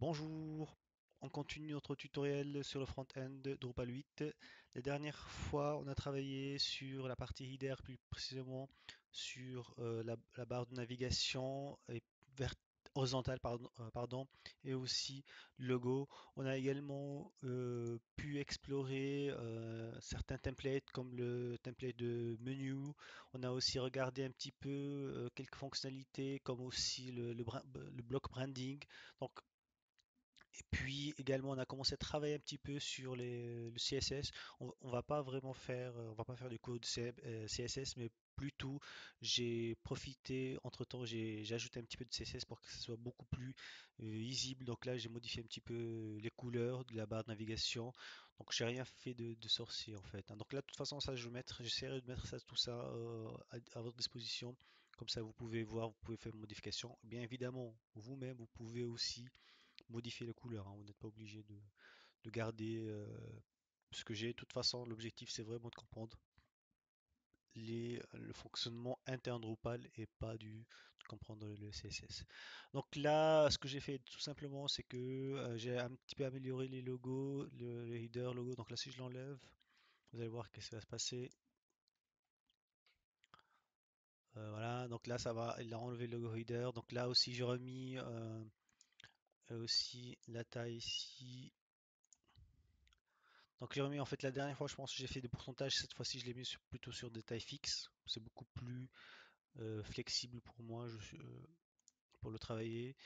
Bonjour, on continue notre tutoriel sur le front-end de Drupal 8. La dernière fois, on a travaillé sur la partie header, plus précisément sur la barre de navigation et horizontale, pardon, et aussi le logo. On a également pu explorer certains templates comme le template de menu. On a aussi regardé un petit peu quelques fonctionnalités comme aussi le bloc branding. Donc, et puis également, on a commencé à travailler un petit peu sur le CSS. On va pas vraiment faire, on va pas faire du code CSS, mais plutôt j'ai profité, entre-temps, j'ai ajouté un petit peu de CSS pour que ce soit beaucoup plus visible. Donc là, j'ai modifié un petit peu les couleurs de la barre de navigation. Donc j'ai rien fait de sorcier en fait, hein. Donc là, de toute façon, ça, j'essaierai de mettre ça, tout ça à votre disposition. Comme ça, vous pouvez voir, vous pouvez faire une modification. Bien évidemment, vous-même, vous pouvez aussi modifier les couleurs, hein. Vous n'êtes pas obligé de garder ce que j'ai. De toute façon, l'objectif, c'est vraiment de comprendre le fonctionnement interne Drupal et pas de comprendre le CSS. Donc là, ce que j'ai fait tout simplement, c'est que j'ai un petit peu amélioré les logos, le header logo. Donc là, si je l'enlève, vous allez voir qu'est-ce qui va se passer. Voilà, donc là, ça va, il a enlevé le logo header. Donc là aussi, j'ai remis aussi la taille ici. Donc j'ai remis en fait la dernière fois, je pense que j'ai fait des pourcentages. Cette fois-ci, je l'ai mis plutôt sur des tailles fixes. C'est beaucoup plus flexible pour moi pour le travailler.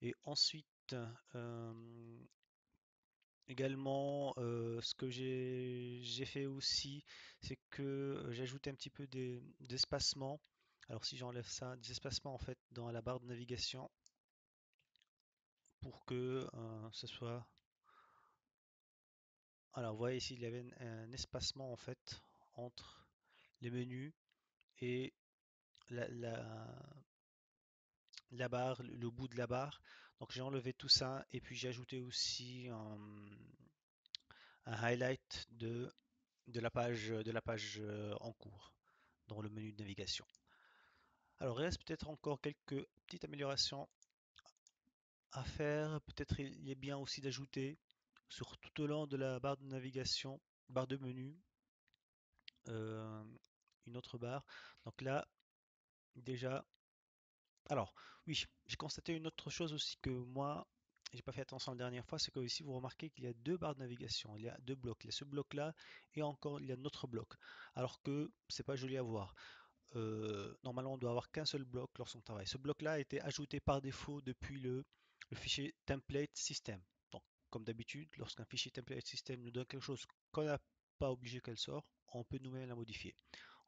Et ensuite, euh, également, ce que j'ai fait aussi, c'est que j'ai ajouté un petit peu d'espacement. Alors si j'enlève ça, des espacements en fait dans la barre de navigation pour que ce soit. Alors vous voyez ici, il y avait un espacement en fait entre les menus et la, la- la barre, le bout de la barre. Donc j'ai enlevé tout ça et puis j'ai ajouté aussi un highlight de la page en cours dans le menu de navigation. Alors il reste peut-être encore quelques petites améliorations à faire. Peut-être il est bien aussi d'ajouter sur tout au long de la barre de navigation, barre de menu, euh, une autre barre. Donc là, déjà, alors, oui, j'ai constaté une autre chose aussi que moi, j'ai pas fait attention la dernière fois, c'est que ici vous remarquez qu'il y a deux barres de navigation, il y a deux blocs, il y a ce bloc-là et encore il y a notre bloc, alors que c'est pas joli à voir. Normalement, on doit avoir qu'un seul bloc lorsqu'on travaille. Ce bloc-là a été ajouté par défaut depuis le fichier template system. Donc, comme d'habitude, lorsqu'un fichier template system nous donne quelque chose qu'on n'a pas obligé qu'elle sorte, on peut nous-mêmes la modifier.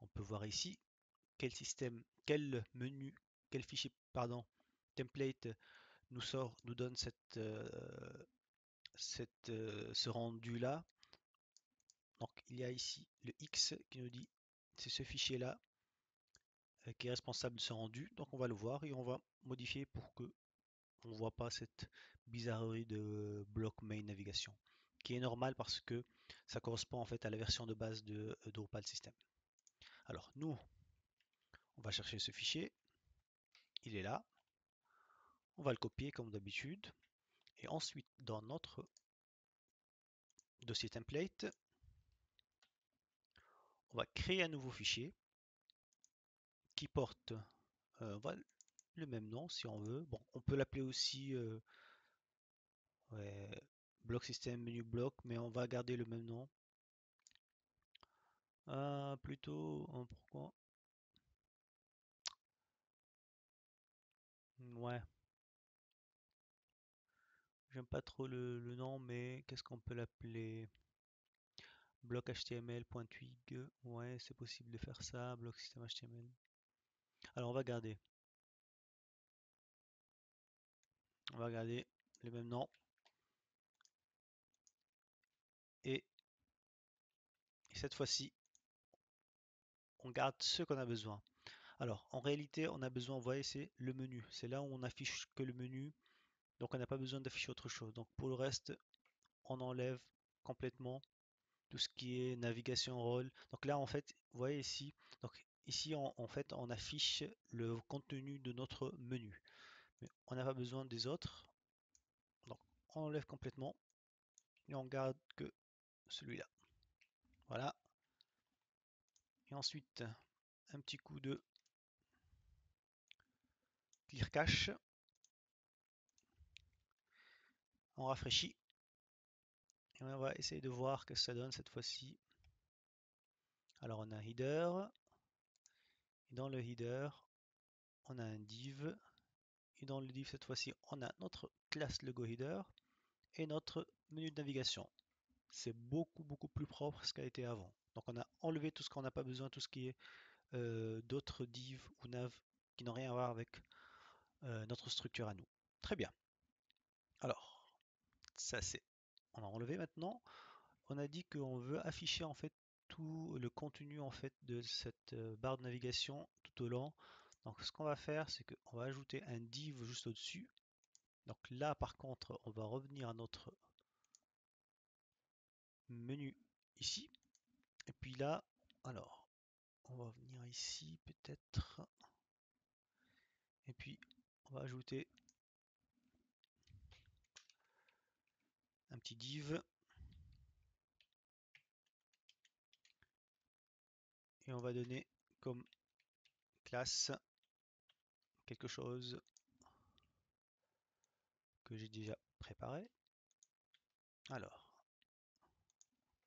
On peut voir ici quel système, quel menu, quel fichier, pardon, template nous donne ce rendu-là. Donc il y a ici le X qui nous dit c'est ce fichier-là qui est responsable de ce rendu. Donc on va le voir et on va modifier pour que on ne voit pas cette bizarrerie de bloc main navigation, qui est normal parce que ça correspond en fait à la version de base de Drupal System. Alors nous, on va chercher ce fichier, il est là, on va le copier comme d'habitude. Et ensuite, dans notre dossier template, on va créer un nouveau fichier qui porte voilà, le même nom si on veut. Bon, on peut l'appeler aussi ouais, bloc system menu bloc, mais on va garder le même nom. Plutôt, pourquoi? Ouais, j'aime pas trop le nom, mais qu'est-ce qu'on peut l'appeler? Bloc HTML.twig. Ouais, c'est possible de faire ça. Bloc système HTML. Alors on va garder. On va garder le même nom. Et cette fois-ci, on garde ce qu'on a besoin. Alors, en réalité, on a besoin, vous voyez, c'est le menu. C'est là où on affiche que le menu. Donc, on n'a pas besoin d'afficher autre chose. Donc, pour le reste, on enlève complètement tout ce qui est navigation rôle. Donc là, en fait, vous voyez ici, donc ici, en fait, on affiche le contenu de notre menu. Mais on n'a pas besoin des autres. Donc, on enlève complètement et on garde que celui-là. Voilà. Et ensuite, un petit coup de clear cache. On rafraîchit. Et on va essayer de voir ce que ça donne cette fois-ci. Alors on a un header. Et dans le header, on a un div. Et dans le div, cette fois-ci, on a notre classe logo header et notre menu de navigation. C'est beaucoup plus propre ce qu'a été avant. Donc on a enlevé tout ce qu'on n'a pas besoin, tout ce qui est d'autres divs ou nav qui n'ont rien à voir avec notre structure à nous. Très bien. Alors, ça c'est, on a enlevé maintenant. On a dit qu'on veut afficher en fait tout le contenu en fait de cette barre de navigation tout au long. Donc ce qu'on va faire, c'est qu'on va ajouter un div juste au-dessus. Donc là par contre, on va revenir à notre menu ici. Et puis là, alors, on va venir ici peut-être. Et puis on va ajouter un petit div. Et on va donner comme classe quelque chose que j'ai déjà préparé. Alors,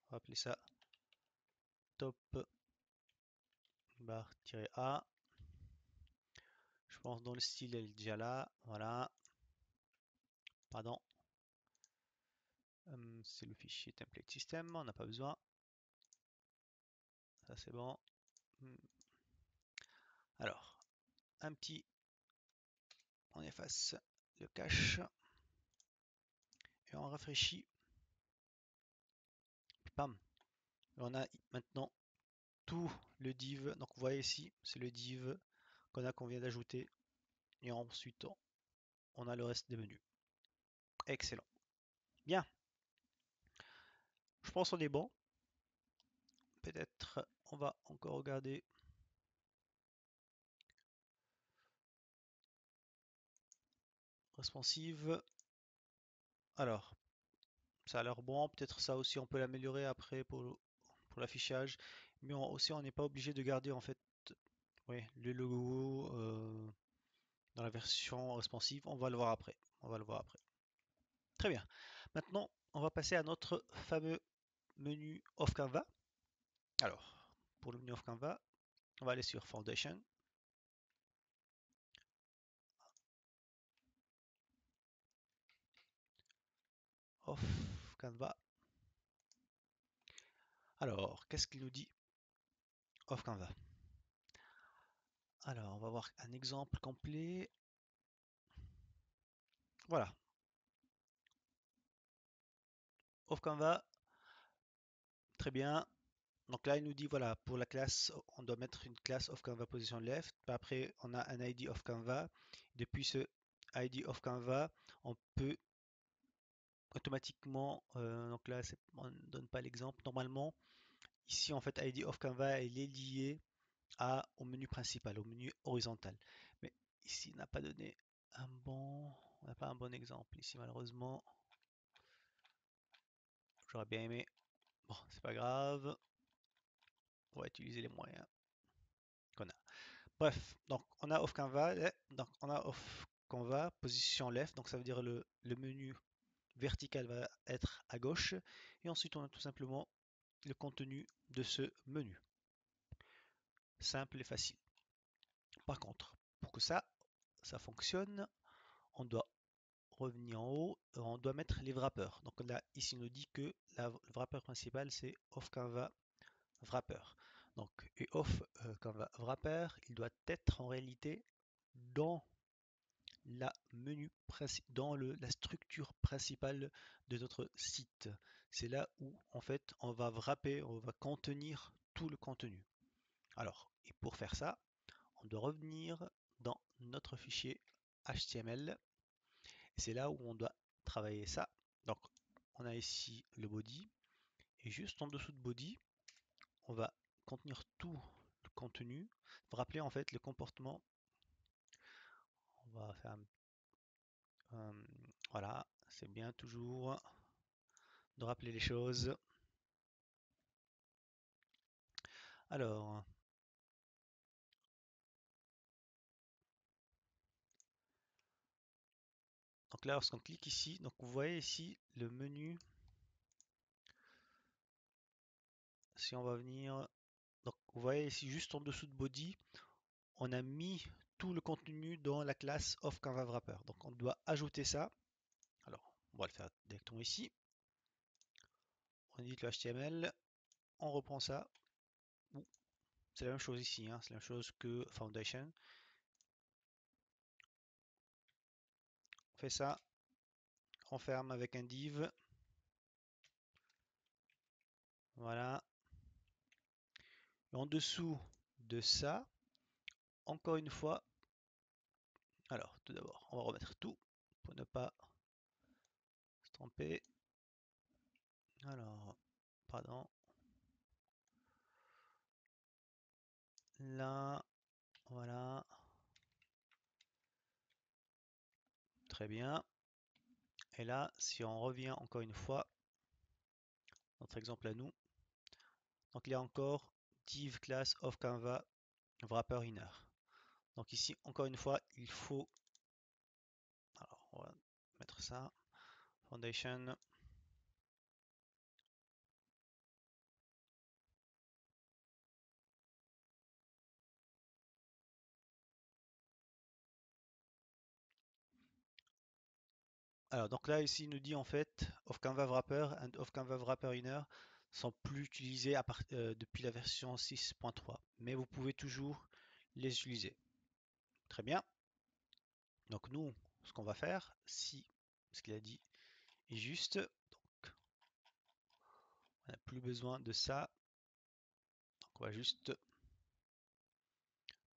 on va appeler ça top bar-a. Je pense dans le style elle est déjà là. Voilà. Pardon. C'est le fichier template system. On n'a pas besoin. Ça c'est bon. Alors, un petit. On efface le cache. Et on rafraîchit. Pam. Et on a maintenant tout le div. Donc vous voyez ici, c'est le div qu'on vient d'ajouter. Et ensuite, on a le reste des menus. Excellent. Bien. Je pense qu'on est bon. Peut-être on va encore regarder. Responsive. Alors, ça a l'air bon. Peut-être ça aussi on peut l'améliorer après pour l'affichage. Mais aussi on n'est pas obligé de garder en fait le logo dans la version responsive. On va le voir après. On va le voir après. Très bien. Maintenant, on va passer à notre fameux menu Off Canva. Alors, pour le menu Off Canva, on va aller sur Foundation. Off Canva. Alors, qu'est-ce qu'il nous dit Off Canva? Alors, on va voir un exemple complet. Voilà. Off Canva, très bien. Donc là, il nous dit, voilà, pour la classe, on doit mettre une classe of Canva position left. Puis après, on a un ID of Canva. Depuis ce ID of Canva, on peut automatiquement, donc là, on ne donne pas l'exemple. Normalement, ici, en fait, ID of Canva, il est lié au menu principal, au menu horizontal. Mais ici, il n'a pas donné on n'a pas un bon exemple ici, malheureusement. J'aurais bien aimé. Bon, c'est pas grave. On va utiliser les moyens qu'on a. Bref, donc on a off Canva, donc on a off Canva, position left, donc ça veut dire le menu vertical va être à gauche, et ensuite on a tout simplement le contenu de ce menu. Simple et facile. Par contre, pour que ça fonctionne, on doit revenir en haut, on doit mettre les wrappers. Donc là, ici, on nous dit que le wrapper principal, c'est off Canva wrapper. Donc, et off Canva wrapper, il doit être en réalité dans la structure principale de notre site. C'est là où en fait on va wrapper, on va contenir tout le contenu. Alors, et pour faire ça, on doit revenir dans notre fichier HTML. Et c'est là où on doit travailler ça. Donc, on a ici le body. Et juste en dessous de body, on va contenir tout le contenu. Vous rappeler en fait le comportement. On va faire voilà, C'est bien toujours de rappeler les choses. Alors, donc là, lorsqu'on clique ici, donc vous voyez ici le menu. Si on va venir, donc vous voyez ici juste en dessous de body, on a mis tout le contenu dans la classe of Canva Wrapper. Donc on doit ajouter ça. Alors, on va le faire directement ici. On édite le HTML, on reprend ça. C'est la même chose ici, hein, c'est la même chose que Foundation. On fait ça, on ferme avec un div. Voilà. Et en dessous de ça, encore une fois, alors tout d'abord, on va remettre tout pour ne pas se tromper. Alors, pardon. Là, voilà. Très bien. Et là, si on revient encore une fois, notre exemple à nous, donc il y a encore div class of Canva wrapper inner. Donc ici, encore une fois, il faut, alors on va mettre ça, foundation. Alors donc là ici il nous dit en fait of Canva wrapper and of Canva wrapper inner sont plus utilisés depuis la version 6.3, mais vous pouvez toujours les utiliser. Très bien. Donc nous, ce qu'on va faire, si ce qu'il a dit est juste, donc on n'a plus besoin de ça. Donc on va juste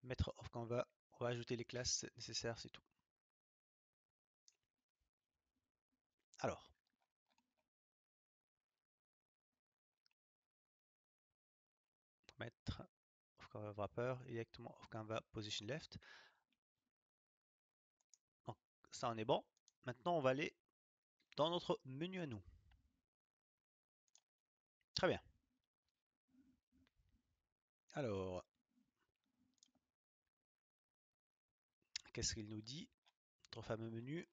mettre off Canva, on va ajouter les classes nécessaires, c'est tout. Alors, on va mettre off Canva wrapper directement off Canva position left. Donc ça on est bon. Maintenant on va aller dans notre menu à nous. Très bien. Alors, qu'est-ce qu'il nous dit? Notre fameux menu.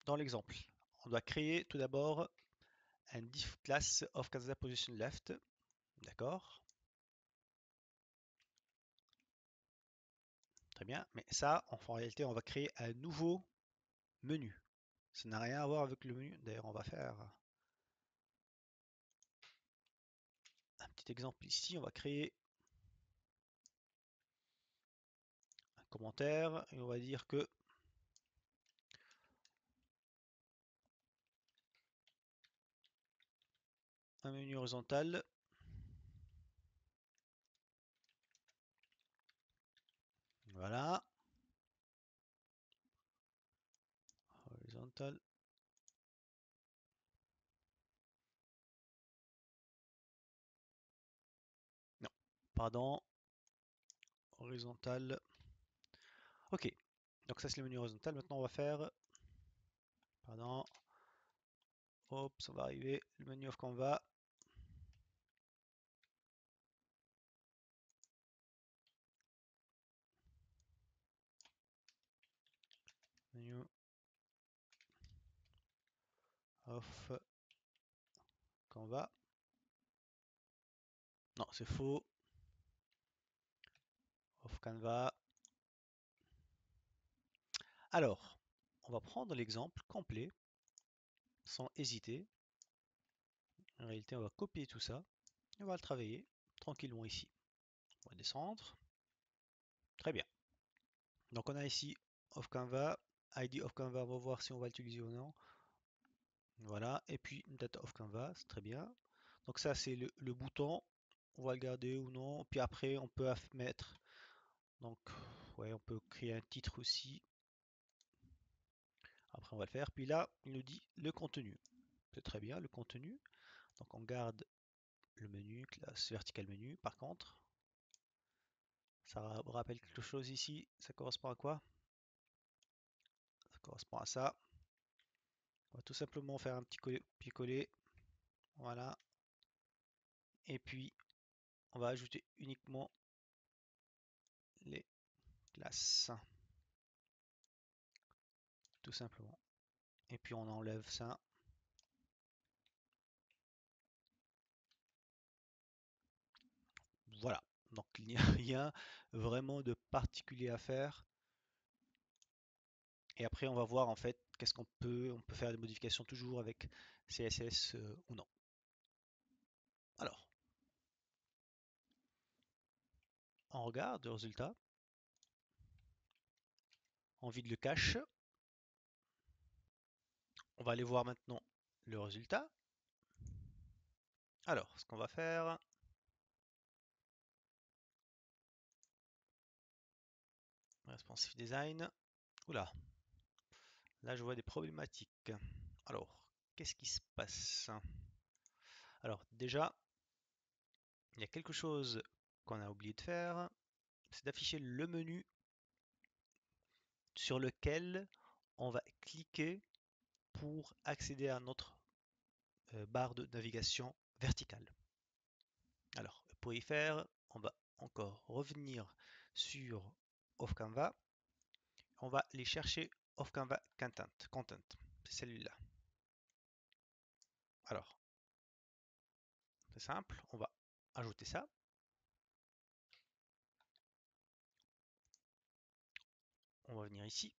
Dans l'exemple, on doit créer tout d'abord un div class of Canva position left. D'accord. Très bien. Mais ça, en réalité, on va créer un nouveau menu. Ça n'a rien à voir avec le menu. D'ailleurs, on va faire un petit exemple ici. On va créer un commentaire et on va dire que un menu horizontal. Voilà. Horizontal. Non, pardon. Horizontal. Ok. Donc ça c'est le menu horizontal. Maintenant on va faire. Pardon. Hop, ça va arriver. Le menu of Canva. Menu of Canva. Non, c'est faux. Of Canva. Alors, on va prendre l'exemple complet sans hésiter. En réalité, on va copier tout ça et on va le travailler tranquillement ici. On va descendre. Très bien. Donc, on a ici of Canva, ID of Canva. On va voir si on va l'utiliser ou non. Voilà. Et puis, data of Canva. C'est très bien. Donc, ça, c'est le bouton. On va le garder ou non. Puis après, on peut mettre. Donc, ouais, on peut créer un titre aussi. Après, on va le faire. Puis là, il nous dit le contenu. C'est très bien, le contenu. Donc, on garde le menu, classe vertical menu. Par contre, ça vous rappelle quelque chose ici. Ça correspond à quoi? Ça correspond à ça. On va tout simplement faire un petit coller. Voilà. Et puis, on va ajouter uniquement les classes. Tout simplement. Et puis, on enlève ça. Voilà. Donc, il n'y a rien vraiment de particulier à faire. Et après, on va voir en fait qu'est-ce on peut faire des modifications toujours avec CSS ou non. Alors, on regarde le résultat, on vide le cache. On va aller voir maintenant le résultat. Alors, ce qu'on va faire, responsive design. Oula, là je vois des problématiques. Alors, qu'est-ce qui se passe? Alors, déjà, il y a quelque chose qu'on a oublié de faire, c'est d'afficher le menu sur lequel on va cliquer pour accéder à notre barre de navigation verticale. Alors, pour y faire, on va encore revenir sur Off Canva. On va aller chercher Off Canva Content. C'est celui-là. Alors, c'est simple, on va ajouter ça. On va venir ici.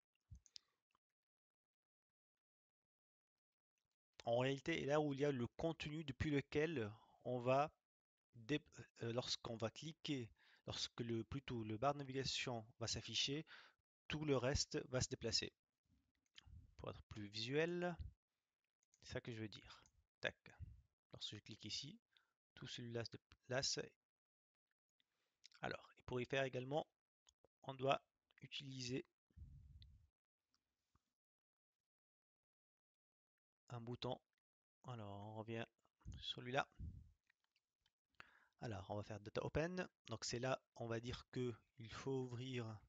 En réalité, là où il y a le contenu depuis lequel on va, lorsqu'on va cliquer, lorsque plutôt le barre de navigation va s'afficher, tout le reste va se déplacer. Pour être plus visuel, c'est ça que je veux dire. Tac. Lorsque je clique ici, tout celui-là se déplace. Alors, et pour y faire également, on doit utiliser un bouton. Alors, on revient sur celui-là. Alors, on va faire Data Open. Donc, c'est là, on va dire que il faut ouvrir.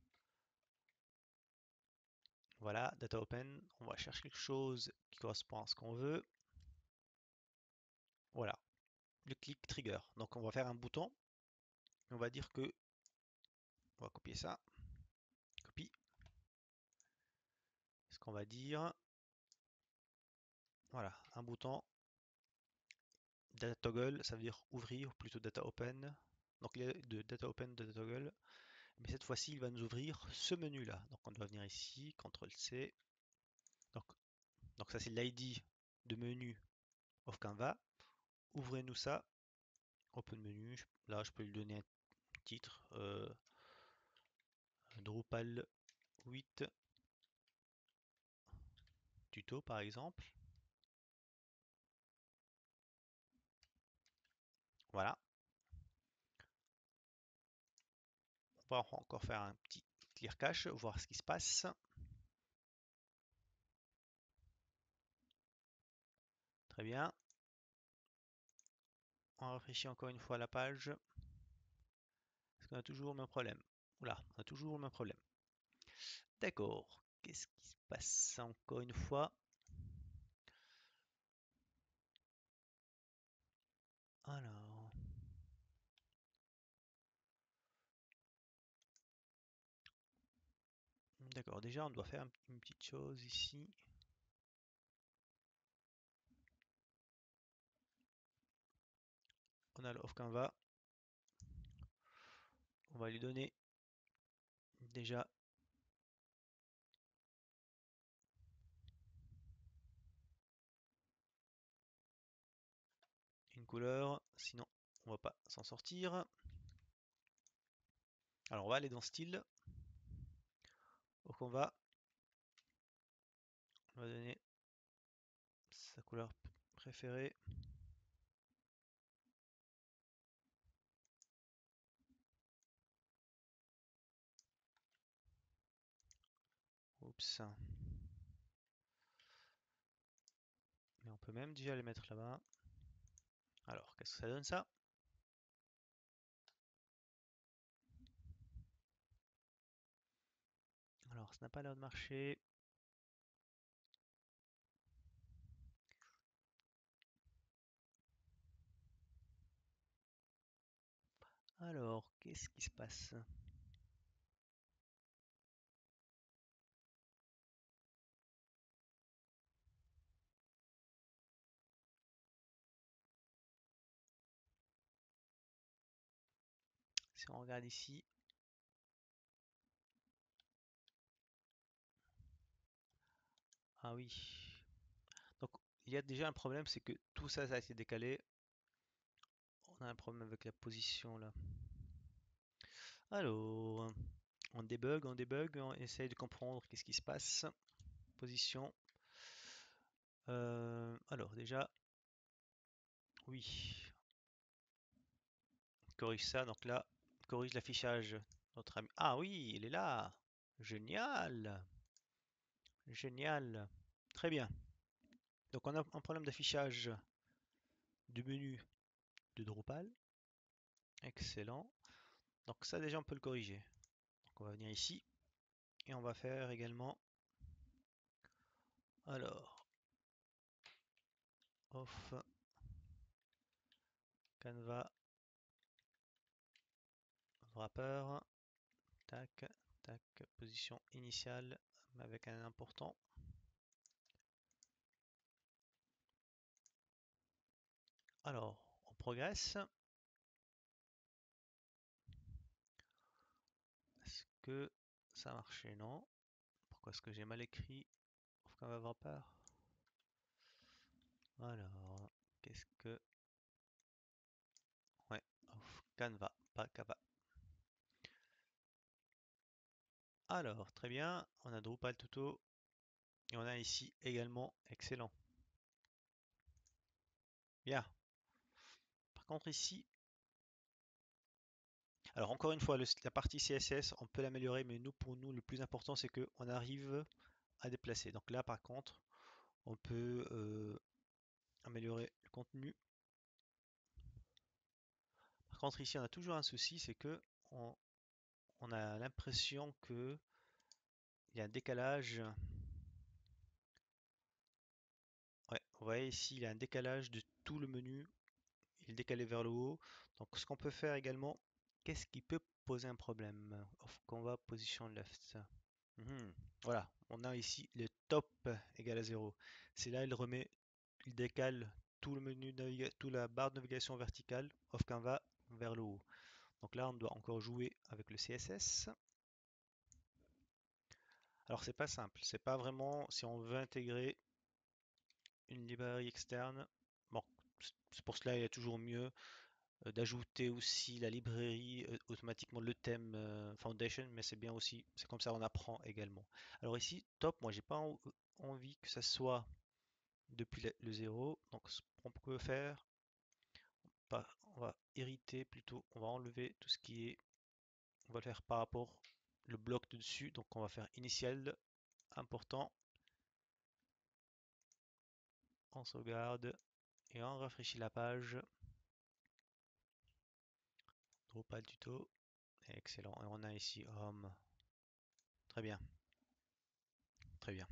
Voilà, Data Open. On va chercher quelque chose qui correspond à ce qu'on veut. Voilà, le click trigger. Donc, on va faire un bouton. On va dire que, on va copier ça. Copie. Ce qu'on va dire. Voilà, un bouton. Data Toggle, ça veut dire ouvrir, ou plutôt Data Open. Donc, il y a de Data Open, de Data Toggle. Mais cette fois-ci, il va nous ouvrir ce menu-là. Donc, on doit venir ici, CTRL-C. Donc, ça, c'est l'ID de menu of Canva. Ouvrez-nous ça. Open menu. Là, je peux lui donner un titre. Drupal 8 tuto, par exemple. Voilà. On va encore faire un petit clear cache, voir ce qui se passe. Très bien. On réfléchit encore une fois à la page. Est-ce qu'on a toujours le même problème? Oula, on a toujours le même problème. D'accord. Qu'est-ce qui se passe encore une fois? Alors. D'accord, déjà on doit faire une petite chose ici. On a le off Canva. On va lui donner déjà une couleur, sinon on va pas s'en sortir. Alors on va aller dans style. Au Canva, on va donner sa couleur préférée. Oups. Mais on peut même déjà les mettre là-bas. Alors, qu'est-ce que ça donne ça? Alors, ça n'a pas l'air de marcher. Alors, qu'est-ce qui se passe? Si on regarde ici, ah oui. Donc, il y a déjà un problème, c'est que tout ça, ça a été décalé. On a un problème avec la position là. Alors, on débug, on essaye de comprendre qu'est-ce qui se passe. Position. Alors déjà, oui, corrige ça. Donc là, corrige l'affichage. Notre ami. Ah oui, il est là. Génial, génial. Très bien. Donc on a un problème d'affichage du menu de Drupal. Excellent. Donc ça déjà on peut le corriger. Donc on va venir ici et on va faire également. Alors, off Canva wrapper. Tac, tac, position initiale avec un important. Alors, on progresse. Est-ce que ça a marché? Non. Pourquoi est-ce que j'ai mal écrit? Off Canva wrapper. Alors, qu'est-ce que... Ouais, off Canva, pas Canva. Alors, très bien. On a Drupal Tuto. Et on a ici également excellent. Bien. Par contre ici, alors encore une fois, la partie CSS, on peut l'améliorer, mais nous, pour nous, le plus important, c'est qu'on arrive à déplacer. Donc là, par contre, on peut améliorer le contenu. Par contre, ici, on a toujours un souci, c'est que on a l'impression que il y a un décalage. Ouais, vous voyez ici, il y a un décalage de tout le menu. Il est décalé vers le haut. Donc, ce qu'on peut faire également, qu'est-ce qui peut poser un problème? Off Canva position left. Mhm. Voilà, on a ici le top égal à 0. C'est là, il décale tout le menu toute la barre de navigation verticale off Canva vers le haut. Donc là, on doit encore jouer avec le CSS. Alors c'est pas simple, c'est pas vraiment si on veut intégrer une librairie externe. Bon, c'est pour cela il y a toujours mieux d'ajouter aussi la librairie automatiquement le thème Foundation, mais c'est bien aussi, c'est comme ça on apprend également. Alors ici, top, moi j'ai pas envie que ça soit depuis le 0, donc ce qu'on peut faire, on va hériter plutôt, on va enlever tout ce qui est, on va le faire par rapport le bloc de dessus, donc on va faire initial important, on sauvegarde et on rafraîchit la page. Drupal tuto, excellent. Et on a ici home. Très bien, très bien.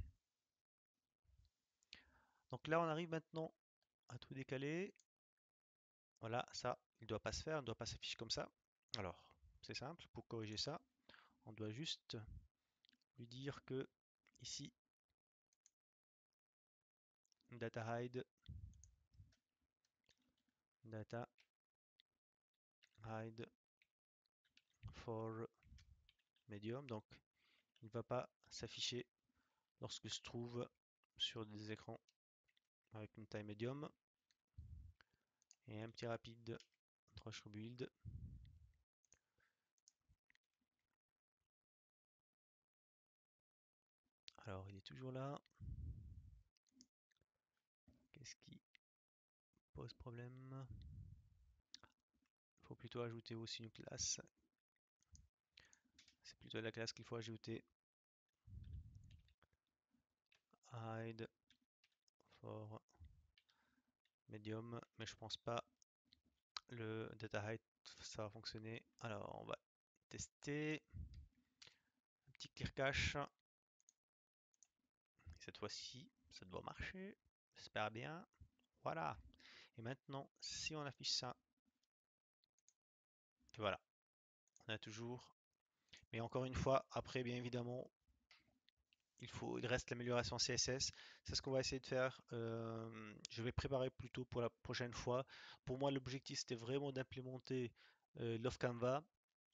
Donc là, on arrive maintenant à tout décaler. Voilà, ça, il ne doit pas se faire, il ne doit pas s'afficher comme ça. Alors, c'est simple, pour corriger ça, on doit juste lui dire que ici, data hide, data hide for medium. Donc, il ne va pas s'afficher lorsque se trouve sur des écrans avec une taille médium. Et un petit rapide Drush Rebuild. Alors, il est toujours là. Qu'est-ce qui pose problème? Il faut plutôt ajouter aussi une classe. C'est plutôt la classe qu'il faut ajouter. Hide for medium, mais je pense pas le data hide ça va fonctionner. Alors on va tester un petit clear cache. Cette fois-ci, ça doit marcher. J'espère bien. Voilà. Et maintenant, si on affiche ça Voilà, on a toujours. Mais encore une fois, après, bien évidemment, il reste l'amélioration CSS. C'est ce qu'on va essayer de faire. Je vais préparer plutôt pour la prochaine fois. Pour moi, l'objectif, c'était vraiment d'implémenter Love Canva.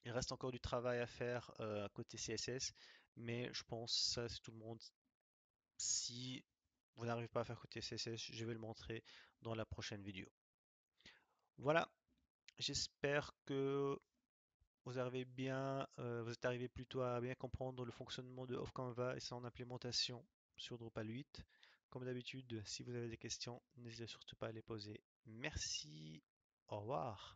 Il reste encore du travail à faire côté CSS, mais je pense ça, c'est tout le monde. Si vous n'arrivez pas à faire côté CSS, je vais le montrer dans la prochaine vidéo. Voilà, j'espère que vous êtes arrivé plutôt à bien comprendre le fonctionnement de Off Canva et son implémentation sur Drupal 8. Comme d'habitude, si vous avez des questions, n'hésitez surtout pas à les poser. Merci, au revoir.